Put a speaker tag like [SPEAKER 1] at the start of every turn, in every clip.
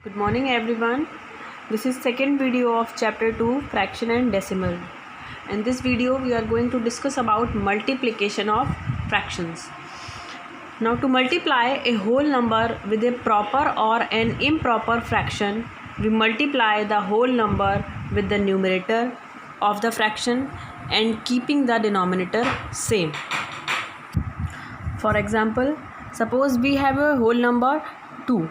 [SPEAKER 1] Good morning everyone. This is second video of chapter 2 fraction and decimal. In this video we are going to discuss about multiplication of fractions. Now to multiply a whole number with a proper or an improper fraction, we multiply the whole number with the numerator of the fraction and keeping the denominator same. For example, suppose we have a whole number 2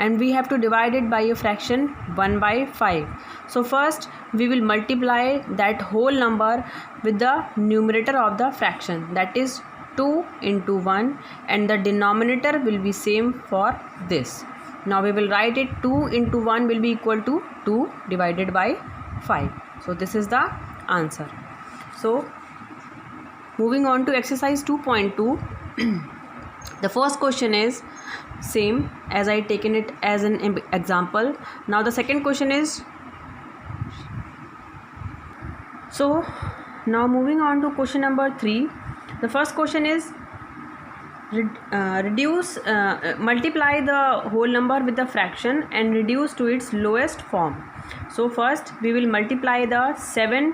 [SPEAKER 1] and we have to divide it by a fraction 1 by 5. So first we will multiply that whole number with the numerator of the fraction, that is 2 into 1, and the denominator will be same for this. Now we will write it 2 into 1 will be equal to 2 divided by 5. So this is the answer. So moving on to exercise 2.2. The first question is same as I taken it as an example. Now the second question is, so now moving on to question number 3. The first question is multiply the whole number with the fraction and reduce to its lowest form. So first we will multiply the 7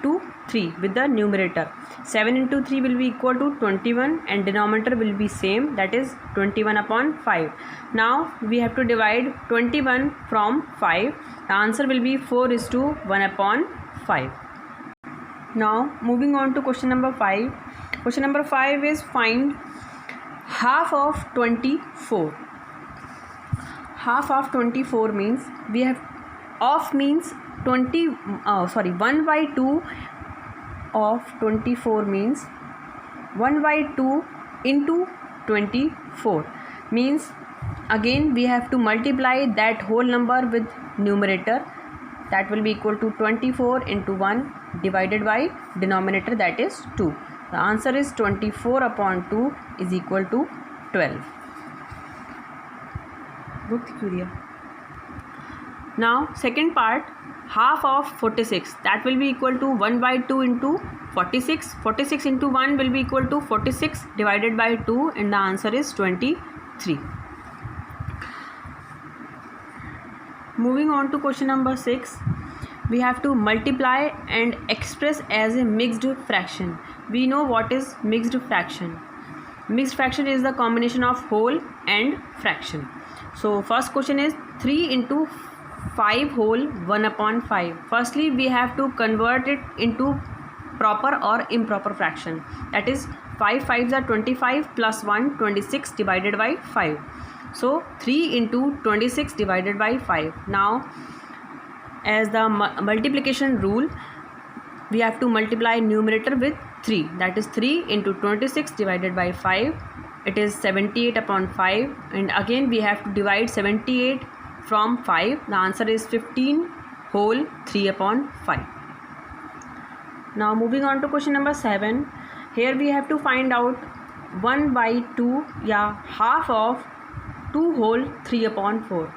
[SPEAKER 1] to 3 with the numerator. 7 into 3 will be equal to 21 and denominator will be same, that is 21 upon 5. Now we have to divide 21 from 5. The answer will be 4:1 upon 5. Now moving on to question number 5. Question number 5 is find half of 24. Half of 24 means we have of means 1 by 2 of 24 means 1 by 2 into 24 means again we have to multiply that whole number with numerator, that will be equal to 24 into 1 divided by denominator, that is 2. The answer is 24 upon 2 is equal to 12. Now second part, half of 46, that will be equal to 1 by 2 into 46. 46 into 1 will be equal to 46 divided by 2 and the answer is 23. Moving on to question number 6. We have to multiply and express as a mixed fraction. We know what is mixed fraction. Mixed fraction is the combination of whole and fraction. So first question is 3 into 5 whole 1 upon 5. Firstly we have to convert it into proper or improper fraction, that is 5 5s are 25 plus 1 26 divided by 5. So 3 into 26 divided by 5. Now as the multiplication rule, we have to multiply numerator with 3, that is 3 into 26 divided by 5, it is 78 upon 5, and again we have to divide 78 from 5. The answer is 15 whole 3 upon 5. Now moving on to question number 7. Here we have to find out 1 by 2, half of 2 whole 3 upon 4.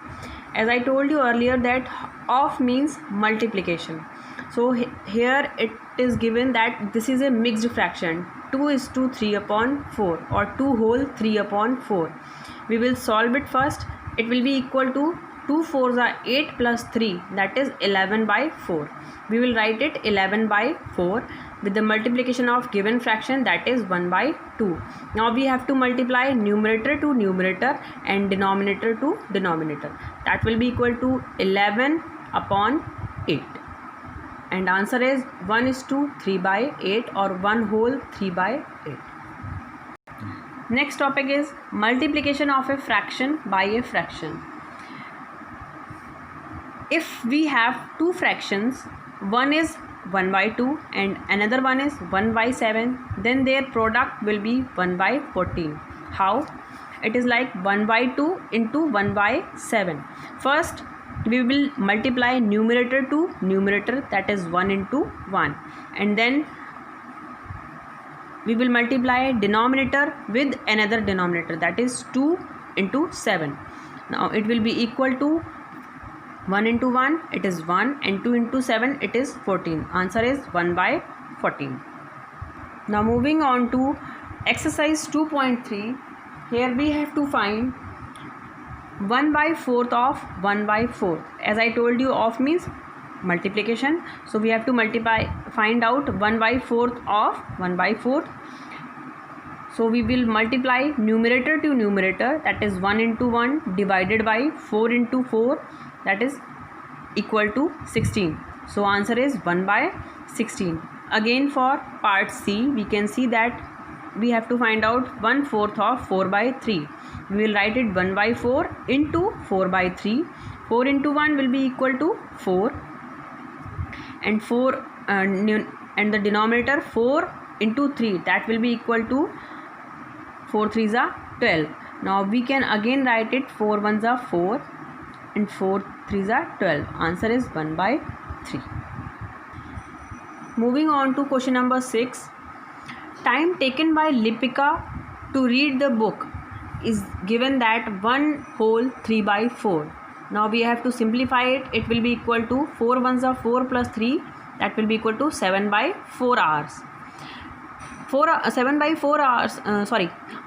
[SPEAKER 1] As I told you earlier that of means multiplication. So here it is given that this is a mixed fraction, 2:3 upon 4 or 2 whole 3 upon 4. We will solve it first. It will be equal to 2 4s are 8 plus 3, that is 11 by 4. We will write it 11 by 4 with the multiplication of given fraction, that is 1 by 2. Now we have to multiply numerator to numerator and denominator to denominator. That will be equal to 11 upon 8. And answer is 1:3 by 8 or 1 whole 3 by 8. Next topic is multiplication of a fraction by a fraction. If we have two fractions, one is 1 by 2 and another one is 1 by 7, then their product will be 1 by 14. How? It is like 1 by 2 into 1 by 7. First we will multiply numerator to numerator, that is 1 into 1, and then we will multiply denominator with another denominator, that is 2 into 7. Now it will be equal to 1 into 1 it is 1 and 2 into 7 it is 14. Answer is 1 by 14. Now moving on to exercise 2.3. Here we have to find 1/4 of 1/4. As I told you, of means multiplication. So we have to find out 1/4 of 1/4. So we will multiply numerator to numerator, that is 1 into 1 divided by 4 into 4, that is equal to 16. So answer is 1/16. Again for part C, we can see that we have to find out 1/4 of 4/3. We will write it 1/4 into 4/3. 4 into 1 will be equal to 4, and 4 and the denominator 4 into 3, that will be equal to 4 3s are 12. Now we can again write it 4 1s are 4 and 4 3s are 12. Answer is 1/3. Moving on to question number 6. Time taken by Lipika to read the book is given that 1 whole 3/4. Now we have to simplify it. It will be equal to 4 1s are 4 plus 3, that will be equal to 7/4 hours. 7/4 hours,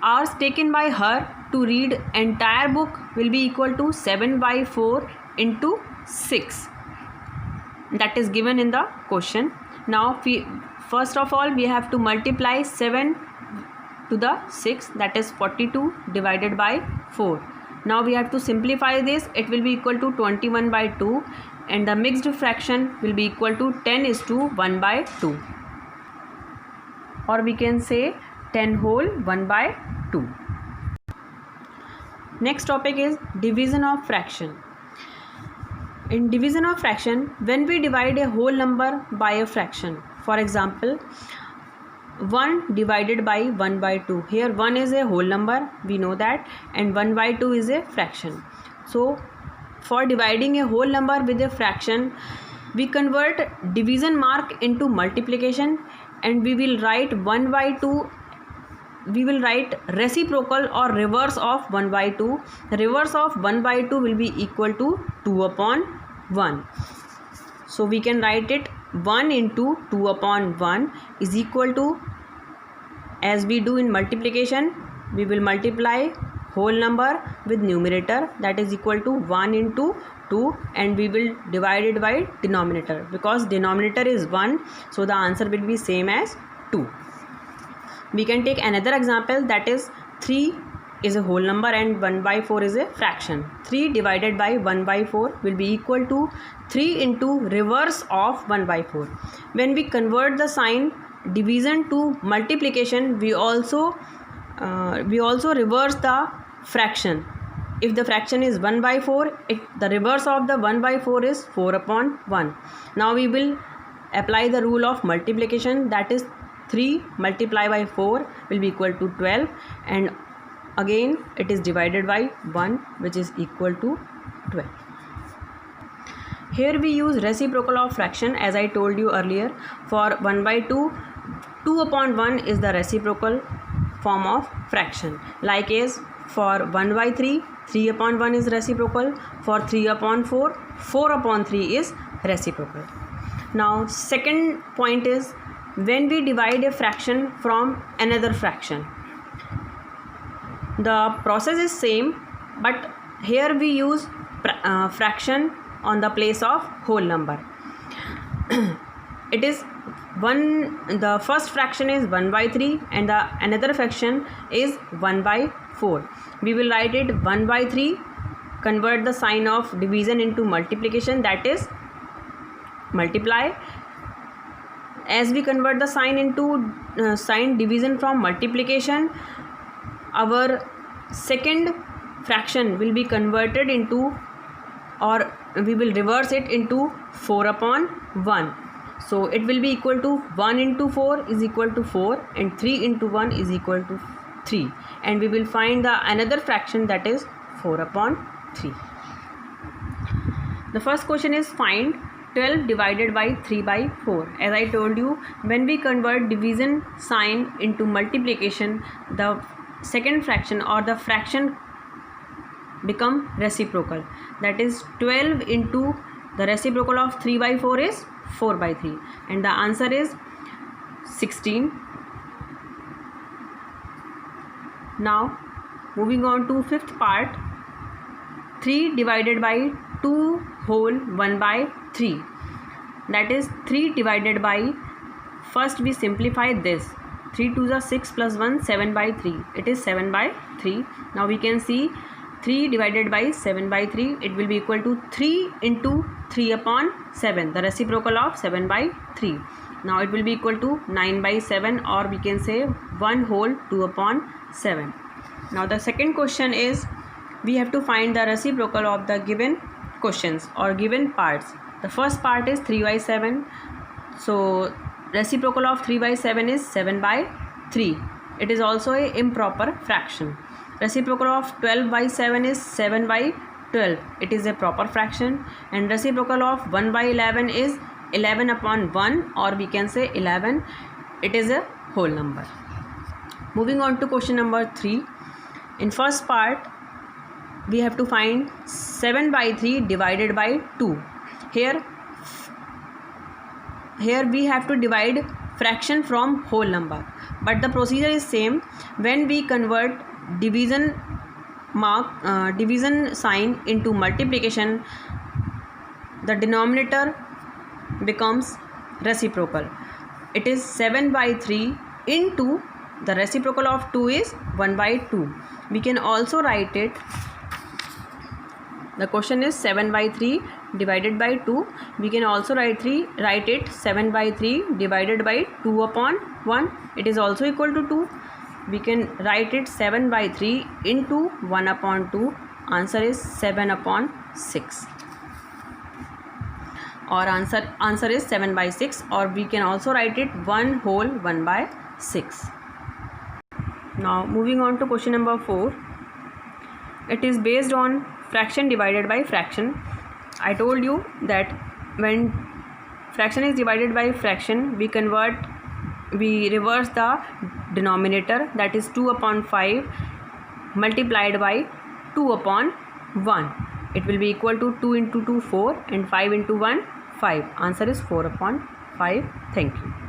[SPEAKER 1] hours taken by her to read entire book will be equal to 7/4 into 6. That is given in the question. Now first of all we have to multiply 7 to the 6, that is 42 divided by 4. Now we have to simplify this. It will be equal to 21/2, and the mixed fraction will be equal to 10:1/2, or we can say 10 whole 1/2. Next topic is division of fraction. In division of fraction, when we divide a whole number by a fraction, for example 1 divided by 1/2. Here 1 is a whole number, we know that, and 1/2 is a fraction. So for dividing a whole number with a fraction, we convert division mark into multiplication, and we will write 1/2. We will write reciprocal or reverse of 1/2. The reverse of 1/2 will be equal to 2/1. So we can write it 1 into 2/1 is equal to, as we do in multiplication, we will multiply whole number with numerator, that is equal to 1 into 2, and we will divide it by denominator, because denominator is 1, so the answer will be same as 2. We can take another example, that is 3 is a whole number and 1/4 is a fraction. 3 divided by 1/4 will be equal to 3 into reverse of 1/4. When we convert the sign division to multiplication, we also reverse the fraction. If the fraction is 1/4, the reverse of the 1/4 is 4/1. Now we will apply the rule of multiplication, that is 3 multiplied by 4 will be equal to 12, and again it is divided by 1, which is equal to 12. Here we use reciprocal of fraction, as I told you earlier. For 1/2, 2/1 is the reciprocal form of fraction. Like as for 1/3, 3/1 is reciprocal. For 3/4, 4/3 is reciprocal. Now second point is when we divide a fraction from another fraction. The process is same, but here we use fraction on the place of whole number. It is the first fraction is 1/3 and the another fraction is 1/4. We will write it 1/3, convert the sign of division into multiplication, that is multiply. As we convert the sign into sign division from multiplication, our second fraction will be converted into, or we will reverse it into 4/1. So it will be equal to 1 into 4 is equal to 4, and 3 into 1 is equal to 3, and we will find the another fraction, that is 4/3. The first question is find 12 divided by 3/4. As I told you, when we convert division sign into multiplication, the second fraction or the fraction become reciprocal. That is 12 into the reciprocal of 3/4 is 4/3, and the answer is 16. Now moving on to fifth part. 3 divided by 2 whole 1 by 3. That is 3 divided by, first we simplify this. 3 2s are 6 plus 1, 7 by 3. It is 7 by 3. Now we can see 3 divided by 7 by 3. It will be equal to 3 into 3 upon 7. The reciprocal of 7 by 3. Now it will be equal to 9 by 7, or we can say 1 whole 2 upon 7. Now the second question is, we have to find the reciprocal of the given questions or given parts. The first part is 3 by 7. So reciprocal of 3 by 7 is 7 by 3. It is also a improper fraction. Reciprocal of 12 by 7 is 7 by 12. It is a proper fraction. And reciprocal of 1 by 11 is 11 upon 1, or we can say 11. It is a whole number. Moving on to question number 3. In first part, we have to find 7 by 3 divided by 2. Here we have to divide fraction from whole number, but the procedure is same. When we convert division sign into multiplication, the denominator becomes reciprocal. It is 7 by 3 into the reciprocal of 2 is 1 by 2. We can also write it. The question is 7 by 3 divided by 2. We can also write it 7 by 3 divided by 2 upon 1. It is also equal to 2. We can write it 7 by 3 into 1 upon 2. Answer is 7 upon 6. Or answer is 7 by 6, or we can also write it 1 whole 1 by 6. Now moving on to question number 4. It is based on fraction divided by fraction. I told you that when fraction is divided by fraction, we reverse the denominator, that is 2 upon 5 multiplied by 2 upon 1. It will be equal to 2 into 2 4 and 5 into 1 5. Answer is 4 upon 5. Thank you.